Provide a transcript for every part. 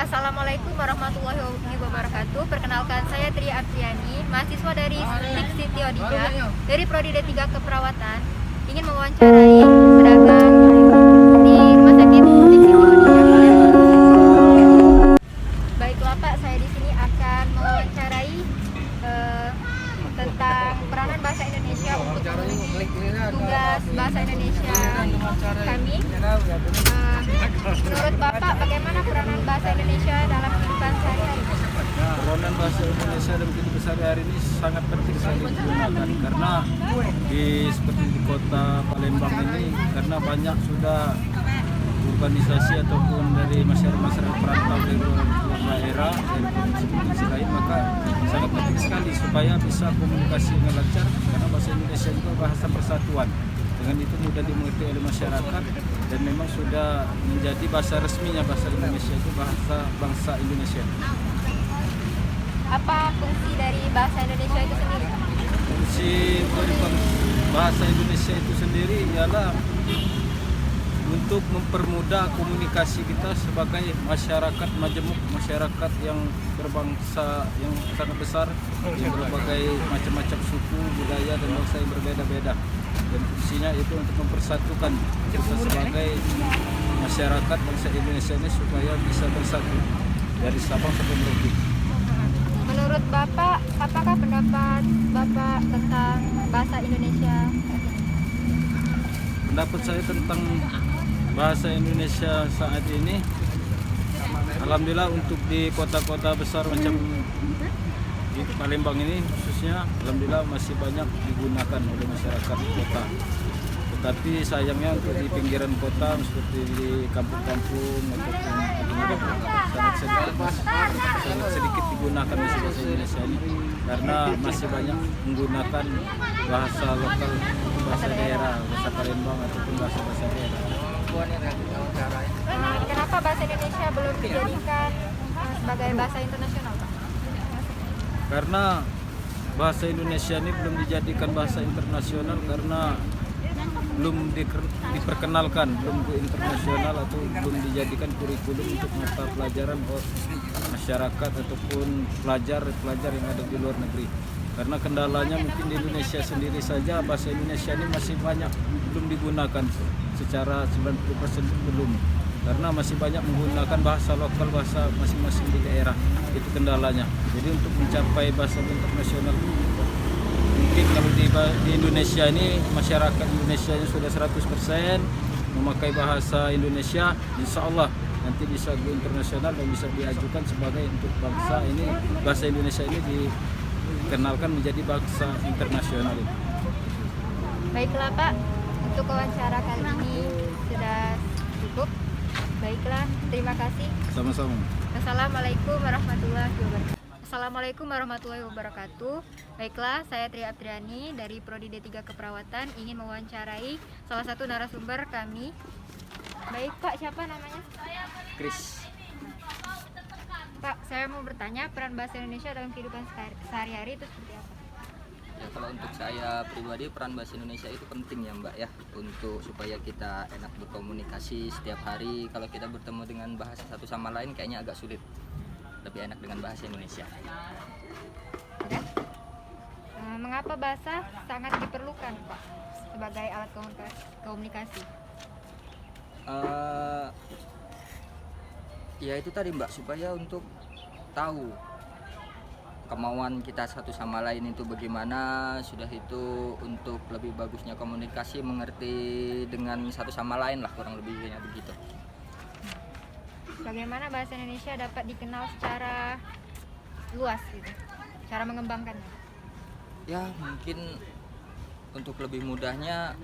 Assalamualaikum warahmatullahi wabarakatuh. Perkenalkan, saya Tri Apriani, mahasiswa dari Stik Siti Odija dari Prodi D3 Keperawatan. Ingin mewawancarai pedagang di Rumah Sakit Stik Siti Odija Palembang. Baiklah Pak, saya di sini akan mewawancarai tentang peranan bahasa Indonesia untuk memenuhi tugas bahasa Indonesia kami. Menurut Bapak, bagaimana peranan bahasa Indonesia dalam kehidupan sehari-hari? Peranan bahasa Indonesia dalam kehidupan sehari-hari ini sangat penting sekali digunakan karena seperti di kota Palembang ini, karena banyak sudah urbanisasi ataupun dari masyarakat perantau dari luar daerah dari provinsi lain, maka sangat penting sekali supaya bisa komunikasi dengan lancar karena bahasa Indonesia itu bahasa persatuan. Dengan itu mudah dimengerti oleh masyarakat dan memang sudah menjadi bahasa resminya bahasa Indonesia itu bahasa bangsa Indonesia. Apa fungsi dari bahasa Indonesia itu sendiri? Fungsi dari bahasa Indonesia itu sendiri ialah untuk mempermudah komunikasi kita sebagai masyarakat majemuk, masyarakat yang berbangsa yang sangat besar, yang berbagai macam-macam suku, budaya dan bangsa yang berbeda-beda. Dan fungsinya itu untuk mempersatukan kita sebagai masyarakat bangsa Indonesia ini supaya bisa bersatu dari Sabang sampai Merauke. Menurut Bapak, apakah pendapat Bapak tentang bahasa Indonesia? Pendapat saya tentang bahasa Indonesia saat ini, alhamdulillah untuk di kota-kota besar macam di Palembang ini khususnya, alhamdulillah masih banyak digunakan oleh masyarakat kota. Tetapi sayangnya untuk di pinggiran kota seperti di kampung-kampung ataupun sangat sedikit digunakan bahasa Indonesia ini karena masih banyak menggunakan bahasa lokal, bahasa daerah, bahasa Palembang ataupun bahasa daerah. Kenapa bahasa Indonesia belum dijadikan sebagai bahasa internasional, Pak? Karena bahasa Indonesia ini belum dijadikan bahasa internasional karena belum diperkenalkan, belum go internasional atau belum dijadikan kurikulum untuk mata pelajaran masyarakat ataupun pelajar yang ada di luar negeri. Karena kendalanya mungkin di Indonesia sendiri saja bahasa Indonesia ini masih banyak belum digunakan secara 90% belum. Karena masih banyak menggunakan bahasa lokal, bahasa masing-masing di daerah, itu kendalanya. Jadi untuk mencapai bahasa internasional mungkin kalau di Indonesia ini masyarakat Indonesia ini sudah 100% memakai bahasa Indonesia, insya Allah nanti bisa go internasional dan bisa diajukan sebagai untuk bangsa ini, bahasa Indonesia ini dikenalkan menjadi bahasa internasional. Baiklah Pak, untuk wawancara kali ini sudah cukup. Baiklah, terima kasih. Sama-sama. Assalamualaikum warahmatullahi wabarakatuh. Assalamualaikum warahmatullahi wabarakatuh. Baiklah, saya Tri Apriani dari Prodi D3 Keperawatan ingin mewawancarai salah satu narasumber kami. Baik Pak, siapa namanya? Chris. Pak, saya mau bertanya peran bahasa Indonesia dalam kehidupan sehari-hari itu seperti apa? Ya, kalau untuk saya pribadi peran bahasa Indonesia itu penting ya Mbak ya, untuk supaya kita enak berkomunikasi setiap hari. Kalau kita bertemu dengan bahasa satu sama lain kayaknya agak sulit, lebih enak dengan bahasa Indonesia. Dan, mengapa bahasa sangat diperlukan Pak sebagai alat komunikasi? Ya itu tadi Mbak, supaya untuk tahu kemauan kita satu sama lain itu bagaimana, sudah itu untuk lebih bagusnya komunikasi, mengerti dengan satu sama lain lah, kurang lebihnya begitu. Bagaimana bahasa Indonesia dapat dikenal secara luas gitu, cara mengembangkannya? Ya mungkin untuk lebih mudahnya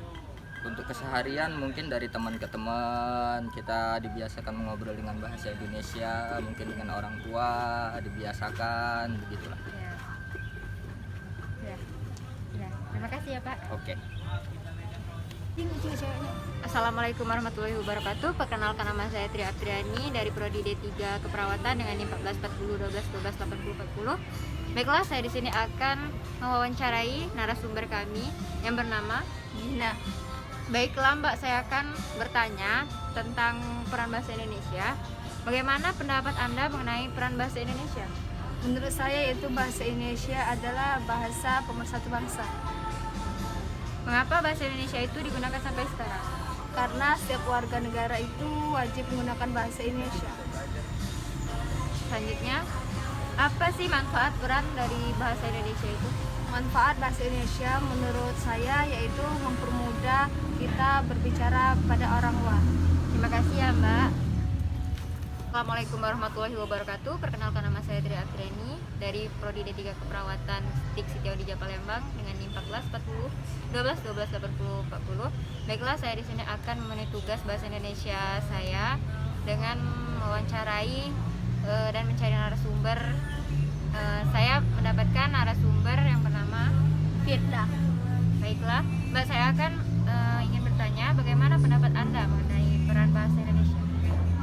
untuk keseharian mungkin dari teman ke teman kita dibiasakan mengobrol dengan bahasa Indonesia, mungkin dengan orang tua dibiasakan begitulah. Ya. Terima kasih ya Pak. Oke. Assalamualaikum warahmatullahi wabarakatuh. Perkenalkan, nama saya Tri Apriani dari Prodi D3 Keperawatan dengan NIM 1440 12 12 80 40. Baiklah, saya di sini akan mewawancarai narasumber kami yang bernama Gina. Baiklah Mbak, saya akan bertanya tentang peran bahasa Indonesia. Bagaimana pendapat Anda mengenai peran bahasa Indonesia? Menurut saya itu bahasa Indonesia adalah bahasa pemersatu bangsa. Mengapa bahasa Indonesia itu digunakan sampai sekarang? Karena setiap warga negara itu wajib menggunakan bahasa Indonesia. Selanjutnya, apa sih manfaat peran dari bahasa Indonesia itu? Manfaat bahasa Indonesia menurut saya yaitu mempermudah kita berbicara pada orang luar. Terima kasih ya Mbak. Assalamualaikum warahmatullahi wabarakatuh. Perkenalkan, nama saya Tri Apriani dari Prodi D3 Keperawatan TIK Siti Odija Palembang dengan NIM 1440 12 12 80 40. Baiklah, saya di sini akan memenuhi tugas bahasa Indonesia saya dengan mewawancarai dan mencari narasumber. Saya mendapatkan narasumber yang bernama Firda. Baiklah, Mbak, saya akan ingin bertanya bagaimana pendapat Anda mengenai peran bahasa Indonesia?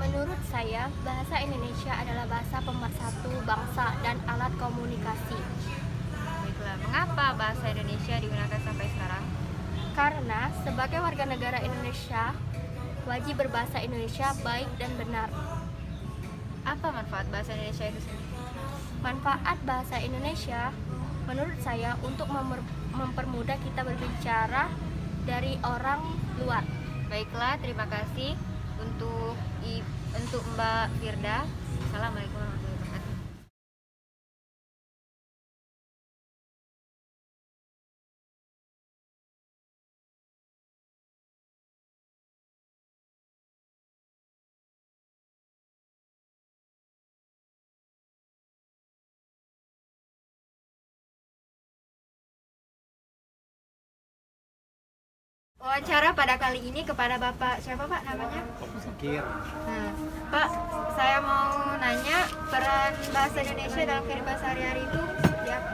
Menurut saya, bahasa Indonesia adalah bahasa pemersatu bangsa dan alat komunikasi. Baiklah, mengapa bahasa Indonesia digunakan sampai sekarang? Karena sebagai warga negara Indonesia, wajib berbahasa Indonesia baik dan benar. Apa manfaat bahasa Indonesia itu sendiri? Manfaat bahasa Indonesia menurut saya untuk mempermudah kita berbicara dari orang luar. Baiklah, terima kasih untuk Mbak Firda. Assalamualaikum warahmatullahi wabarakatuh. Wawancara pada kali ini kepada Bapak siapa Pak namanya? Sakir. Nah, Pak, saya mau nanya peran bahasa Indonesia dalam kehidupan sehari-hari itu seperti apa?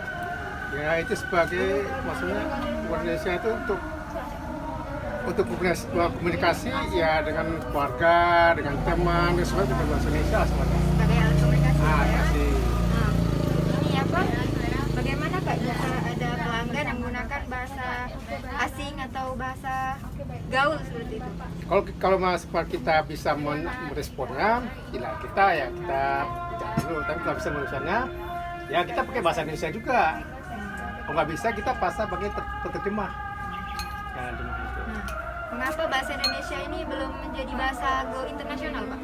Ya itu sebagai maksudnya Indonesia itu untuk komunikasi ya dengan keluarga, dengan teman, semua dengan bahasa Indonesia semuanya. Sebagai alat komunikasi ya? Kasih. Nah, ini apa? Bagaimana Pak jika ada pelanggan yang menggunakan bahasa asing atau bahasa gaul seperti itu? Kalau mas kita bisa meresponnya, kita dulu. Tapi kalau bisa menulisnya, ya kita pakai bahasa Indonesia juga. Kalau nggak bisa kita pakai terjemah. Ya, terjemah itu. Nah, mengapa bahasa Indonesia ini belum menjadi bahasa go internasional Pak?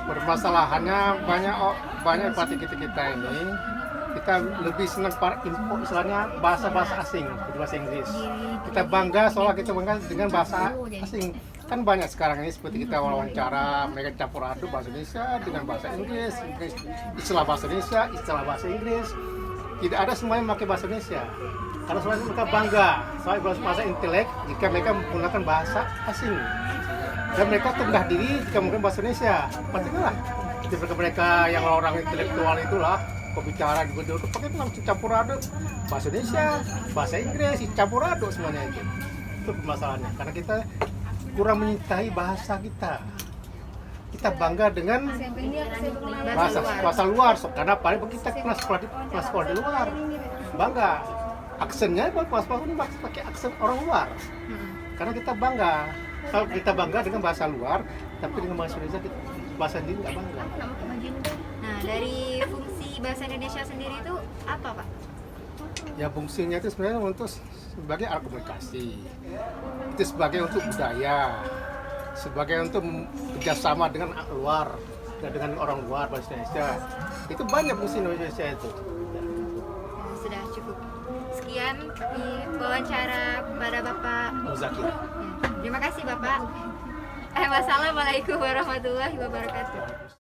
Permasalahannya banyak partai kita ini. Kita lebih senang impor istilahnya bahasa asing, bahasa Inggris. Kita bangga soalnya kita bangga dengan bahasa asing. Kan banyak sekarang ini seperti kita wawancara, mereka campur aduk bahasa Indonesia dengan bahasa Inggris, istilah bahasa Indonesia, istilah bahasa Inggris. Tidak ada semuanya memakai bahasa Indonesia. Karena soalnya mereka bangga, soalnya bahasa intelek jika mereka menggunakan bahasa asing. Dan mereka rendah diri jika menggunakan bahasa Indonesia. Pastilah. Seperti mereka yang orang intelektual itulah. Bicara juga dulu pakai langsung campur aduk bahasa Indonesia, bahasa Inggris, campur aduk semuanya itu permasalahannya karena kita kurang menyintai bahasa kita. Kita bangga dengan bahasa luar, karena paling kita kelas sekolah di luar bangga aksennya pakai aksen orang luar karena kita bangga. Kalau kita bangga dengan bahasa luar, tapi dengan bahasa Indonesia bahasa sendiri nggak bangga. Nah, dari fungsi bahasa Indonesia sendiri itu apa Pak? Ya fungsinya itu sebenarnya untuk sebagai alat komunikasi, itu sebagai untuk budaya, sebagai untuk kerjasama dengan luar dan dengan orang luar bahasa Indonesia. Itu banyak fungsi Indonesia itu. Nah, sudah cukup. Sekian di wawancara pada Bapak Muzakir. Terima kasih Bapak. Wassalamualaikum warahmatullahi wabarakatuh.